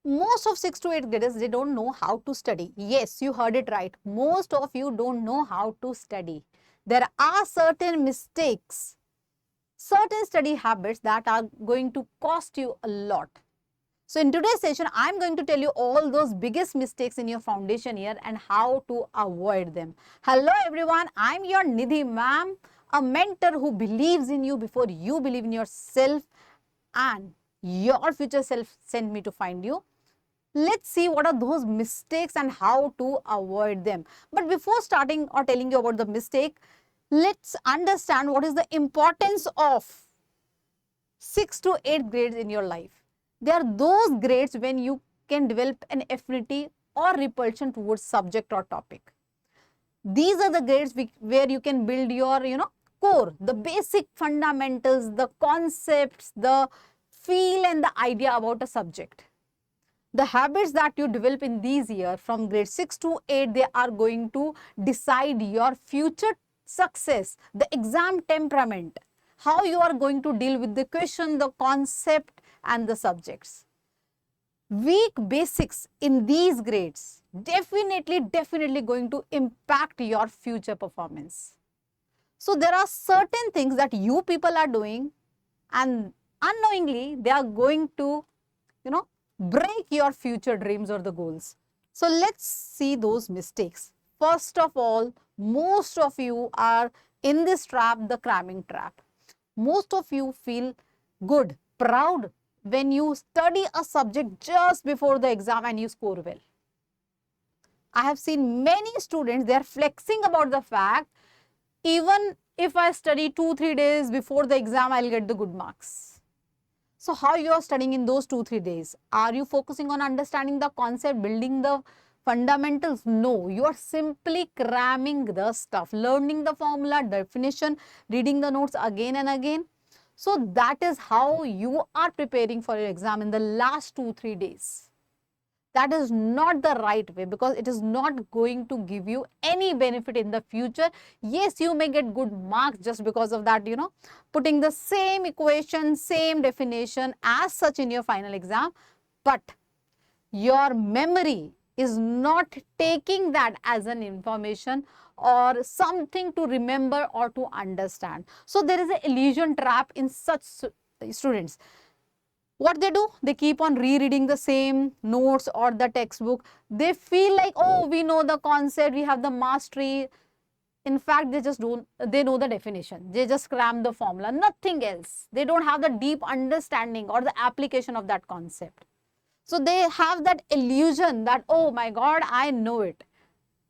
Most of 6th to 8th graders, they don't know how to study. Yes, you heard it right. Most of you don't know how to study. There are certain mistakes, certain study habits that are going to cost you a lot. So in today's session, I'm going to tell you all those biggest mistakes in your foundation year and how to avoid them. Hello everyone, I'm your Nidhi ma'am, a mentor who believes in you before you believe in yourself, and your future self sent me to find you. Let's see what are those mistakes and how to avoid them. But before starting or telling you about the mistake, let's understand what is the importance of 6th to 8th grades in your life. They are those grades when you can develop an affinity or repulsion towards subject or topic. These are the grades where you can build your, core, the basic fundamentals, the concepts, the feel and the idea about a subject. The habits that you develop in these years from grade 6 to 8, they are going to decide your future success, the exam temperament, how you are going to deal with the question, the concept and the subjects. Weak basics in these grades definitely going to impact your future performance. So there are certain things that you people are doing and unknowingly they are going to, break your future dreams or the goals. So let's see those mistakes. First of all, most of you are in this trap, the cramming trap. Most of you feel good, proud when you study a subject just before the exam and you score well. I have seen many students, they are flexing about the fact, even if I study 2-3 days before the exam, I'll get the good marks. So how you are studying in those 2-3 days? Are you focusing on understanding the concept, building the fundamentals? No, you are simply cramming the stuff, learning the formula, definition, reading the notes again and again. So that is how you are preparing for your exam in the last 2-3 days. That is not the right way because it is not going to give you any benefit in the future. Yes, you may get good marks just because of that, putting the same equation, same definition as such in your final exam, but your memory is not taking that as an information or something to remember or to understand. So there is an illusion trap in such students. What they do? They keep on rereading the same notes or the textbook. They feel like, oh, we know the concept, we have the mastery. In fact, they know the definition. They just cram the formula, nothing else. They don't have the deep understanding or the application of that concept. So they have that illusion that, oh my God, I know it.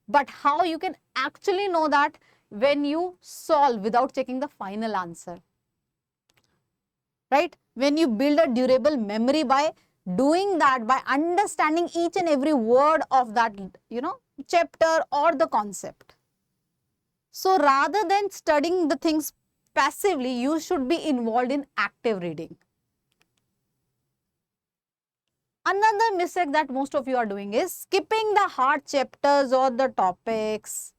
But how you can actually know that when you solve without checking the final answer? Right? When you build a durable memory by doing that, by understanding each and every word of that, chapter or the concept. So rather than studying the things passively, you should be involved in active reading. Another mistake that most of you are doing is skipping the hard chapters or the topics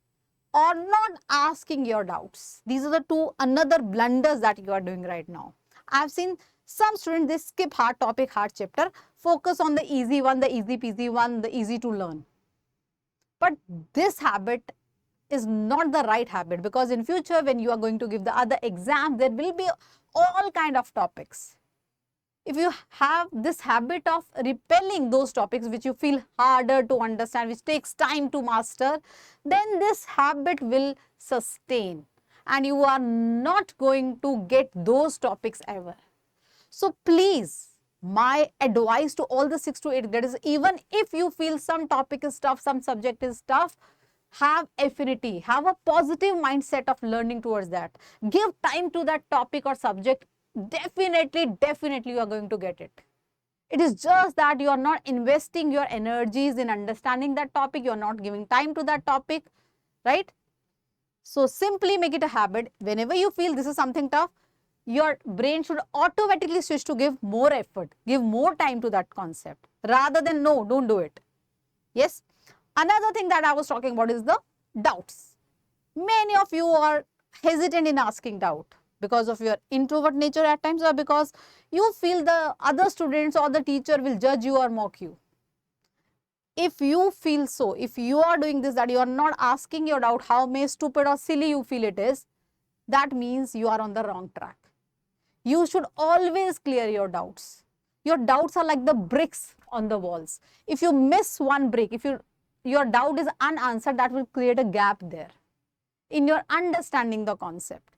or not asking your doubts. These are the another blunders that you are doing right now. I've seen some students, they skip hard topic, hard chapter, focus on the easy one, the easy peasy one, the easy to learn. But this habit is not the right habit because in future when you are going to give the other exams, there will be all kind of topics. If you have this habit of repelling those topics which you feel harder to understand, which takes time to master, then this habit will sustain and you are not going to get those topics ever. So please, my advice to all the 6th to 8th graders, even if you feel some topic is tough, some subject is tough, have affinity, have a positive mindset of learning towards that. Give time to that topic or subject. Definitely you are going to get it. It is just that you are not investing your energies in understanding that topic. You are not giving time to that topic, right? So simply make it a habit. Whenever you feel this is something tough, your brain should automatically switch to give more effort, give more time to that concept rather than no, don't do it. Yes. Another thing that I was talking about is the doubts. Many of you are hesitant in asking doubt because of your introvert nature at times or because you feel the other students or the teacher will judge you or mock you. If you feel so, if you are doing this, that you are not asking your doubt, how may stupid or silly you feel it is, that means you are on the wrong track. You should always clear your doubts. Your doubts are like the bricks on the walls. If you miss one brick, if your doubt is unanswered, that will create a gap there in your understanding the concept.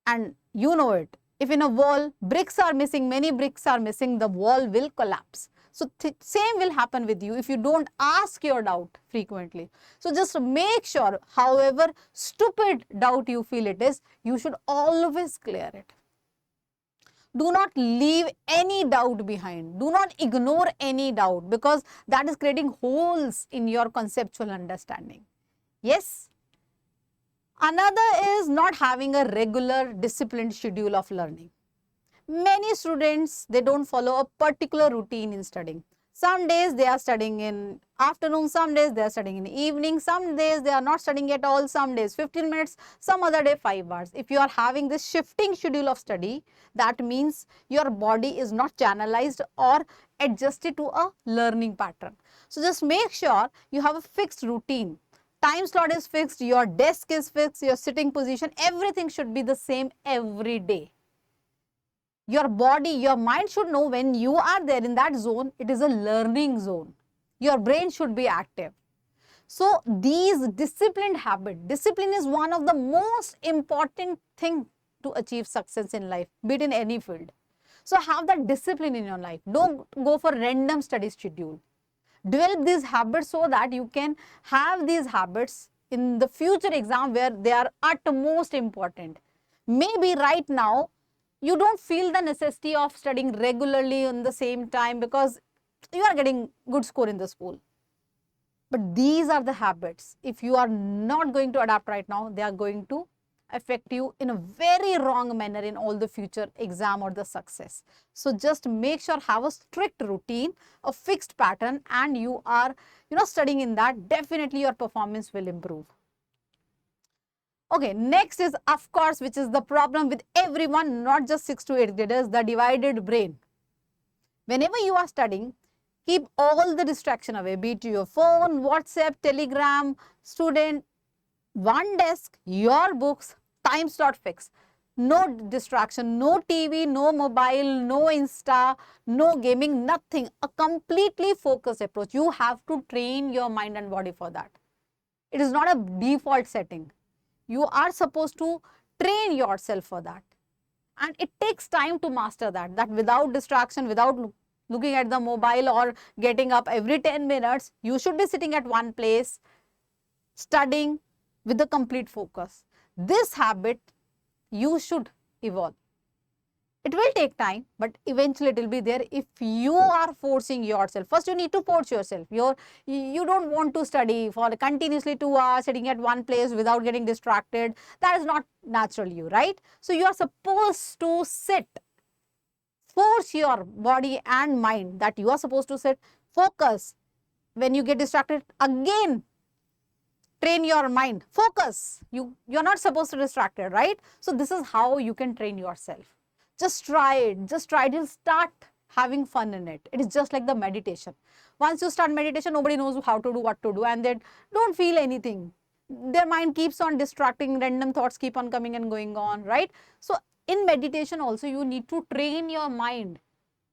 And you know it. If in a wall, bricks are missing, many bricks are missing, the wall will collapse. So same will happen with you if you don't ask your doubt frequently. So just make sure, however stupid doubt you feel it is, you should always clear it. Do not leave any doubt behind. Do not ignore any doubt, because that is creating holes in your conceptual understanding. Yes. Another is not having a regular disciplined schedule of learning. Many students, they don't follow a particular routine in studying. Some days they are studying in afternoon, some days they are studying in the evening, some days they are not studying at all, some days 15 minutes, some other day 5 hours. If you are having this shifting schedule of study, that means your body is not channelized or adjusted to a learning pattern. So just make sure you have a fixed routine. Time slot is fixed, your desk is fixed, your sitting position, everything should be the same every day. Your body, your mind should know when you are there in that zone, it is a learning zone. Your brain should be active. So these disciplined habits, discipline is one of the most important thing to achieve success in life, be it in any field. So have that discipline in your life. Don't go for random study schedule. Develop these habits so that you can have these habits in the future exam where they are utmost important. Maybe right now, you don't feel the necessity of studying regularly on the same time because you are getting good score in the school. But these are the habits. If you are not going to adapt right now, they are going to affect you in a very wrong manner in all the future exam or the success. So just make sure, have a strict routine, a fixed pattern, and you are studying in that, definitely your performance will improve. Okay, next is, of course, which is the problem with everyone, not just 6th to 8th graders, the divided brain. Whenever you are studying, keep all the distraction away, be it your phone, WhatsApp, Telegram, student, one desk, your books, time slot fixed. No distraction, no TV, no mobile, no Insta, no gaming, nothing. A completely focused approach. You have to train your mind and body for that. It is not a default setting. You are supposed to train yourself for that. And it takes time to master that, without distraction, without looking at the mobile or getting up every 10 minutes, you should be sitting at one place, studying with the complete focus. This habit, you should evolve. It will take time, but eventually it will be there if you are forcing yourself. First, you need to force yourself. You don't want to study for continuously 2 hours sitting at one place without getting distracted. That is not natural you, right? So you are supposed to sit. Force your body and mind that you are supposed to sit. Focus. When you get distracted, again, train your mind. Focus. You're not supposed to be distracted, right? So this is how you can train yourself. Just try it. Just try it. You'll start having fun in it. It is just like the meditation. Once you start meditation, nobody knows how to do, what to do, and they don't feel anything. Their mind keeps on distracting, random thoughts keep on coming and going on, right? So in meditation also, you need to train your mind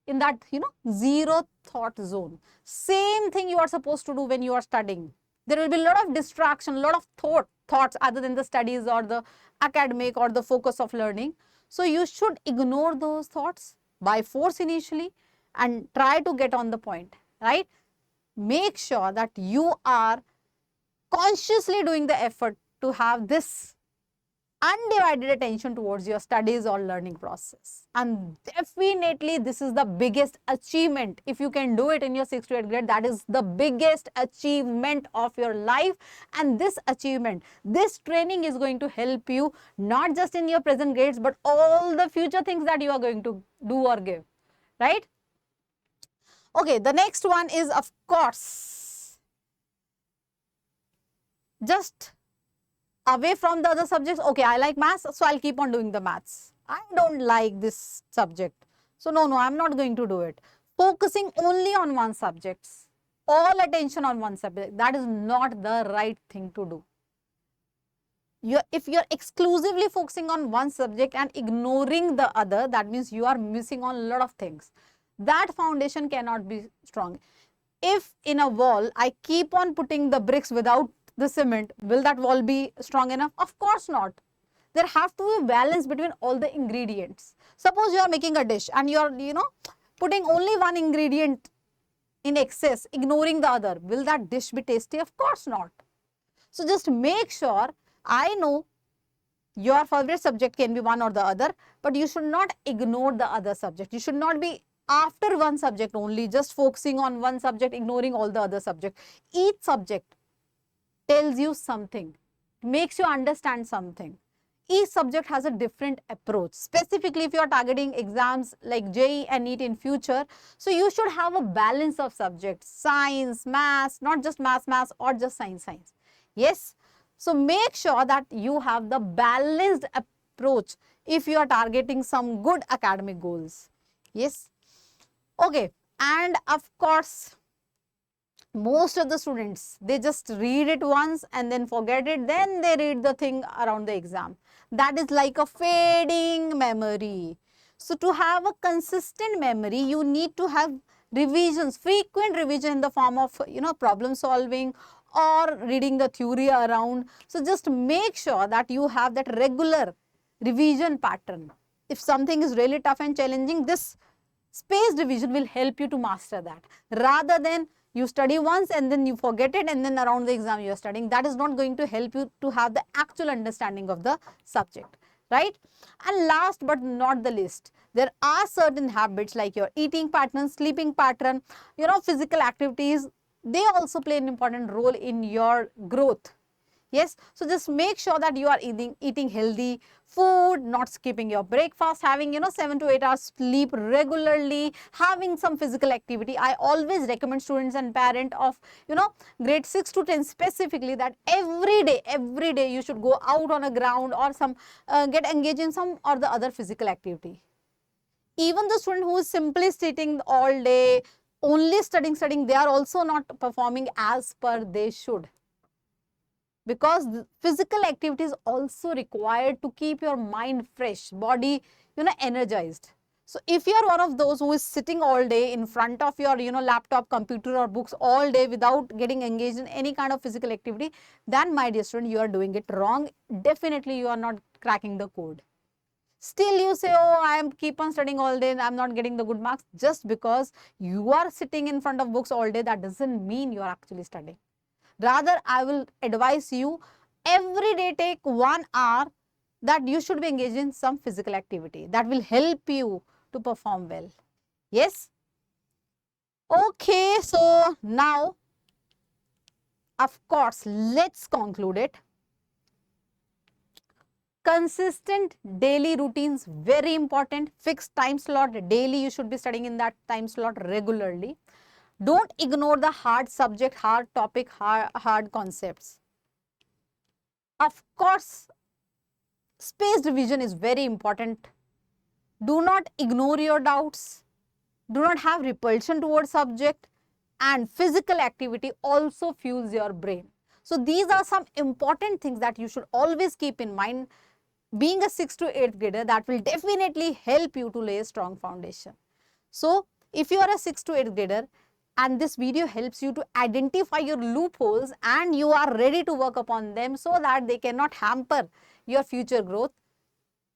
in that, zero thought zone. Same thing you are supposed to do when you are studying. There will be a lot of distraction, a lot of thoughts other than the studies or the academic or the focus of learning. So you should ignore those thoughts by force initially and try to get on the point, right? Make sure that you are consciously doing the effort to have this undivided attention towards your studies or learning process. And definitely this is the biggest achievement. If you can do it in your 6th to 8th grade, that is the biggest achievement of your life. And this achievement, this training is going to help you not just in your present grades, but all the future things that you are going to do or give, right? Okay, the next one is, of course, just away from the other subjects. Okay, I like maths, so I'll keep on doing the maths. I don't like this subject, so no, I'm not going to do it. Focusing only on one subject. all attention on one subject. That is not the right thing to do. If you're exclusively focusing on one subject and ignoring the other, that means you are missing on a lot of things. That foundation cannot be strong. If in a wall, I keep on putting the bricks without the cement, will that wall be strong enough? Of course not. There have to be a balance between all the ingredients. Suppose you are making a dish and you are, putting only one ingredient in excess, ignoring the other. Will that dish be tasty? Of course not. So just make sure, I know your favorite subject can be one or the other, but you should not ignore the other subject. You should not be after one subject only, just focusing on one subject, ignoring all the other subjects. Each subject tells you something, makes you understand something. Each subject has a different approach. Specifically, if you are targeting exams like JEE and NEET in future, so you should have a balance of subjects, science, maths, not just maths or just science. Yes. So make sure that you have the balanced approach if you are targeting some good academic goals. Yes. Okay. And of course, most of the students, they just read it once and then forget it. Then they read the thing around the exam. That is like a fading memory. So to have a consistent memory, you need to have revisions, frequent revision in the form of, problem solving or reading the theory around. So just make sure that you have that regular revision pattern. If something is really tough and challenging, this spaced revision will help you to master that, rather than you study once and then you forget it and then around the exam you are studying. That is not going to help you to have the actual understanding of the subject, right? And last but not the least, there are certain habits like your eating pattern, sleeping pattern, physical activities. They also play an important role in your growth. Yes, so just make sure that you are eating healthy food, not skipping your breakfast, having 7 to 8 hours sleep regularly, having some physical activity. I always recommend students and parents of grade 6 to 10 specifically that every day you should go out on a ground or some get engaged in some or the other physical activity. Even the student who is simply sitting all day, only studying, they are also not performing as per they should. Because physical activity is also required to keep your mind fresh, body, energized. So if you are one of those who is sitting all day in front of your, laptop, computer or books all day without getting engaged in any kind of physical activity, then my dear student, you are doing it wrong. Definitely you are not cracking the code. Still you say, oh, I am keep on studying all day and I am not getting the good marks. Just because you are sitting in front of books all day, that doesn't mean you are actually studying. Rather, I will advise you every day take 1 hour that you should be engaged in some physical activity. That will help you to perform well. Yes? Okay, so now, of course, let's conclude it. Consistent daily routines, very important. Fixed time slot daily, you should be studying in that time slot regularly. Don't ignore the hard subject, hard topic, hard concepts. Of course, spaced revision is very important. Do not ignore your doubts. Do not have repulsion towards subject, and physical activity also fuels your brain. So these are some important things that you should always keep in mind. Being a 6th to 8th grader, that will definitely help you to lay a strong foundation. So if you are a 6th to 8th grader, and this video helps you to identify your loopholes and you are ready to work upon them so that they cannot hamper your future growth,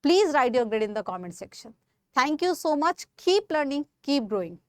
please write your grade in the comment section. Thank you so much. Keep learning, keep growing.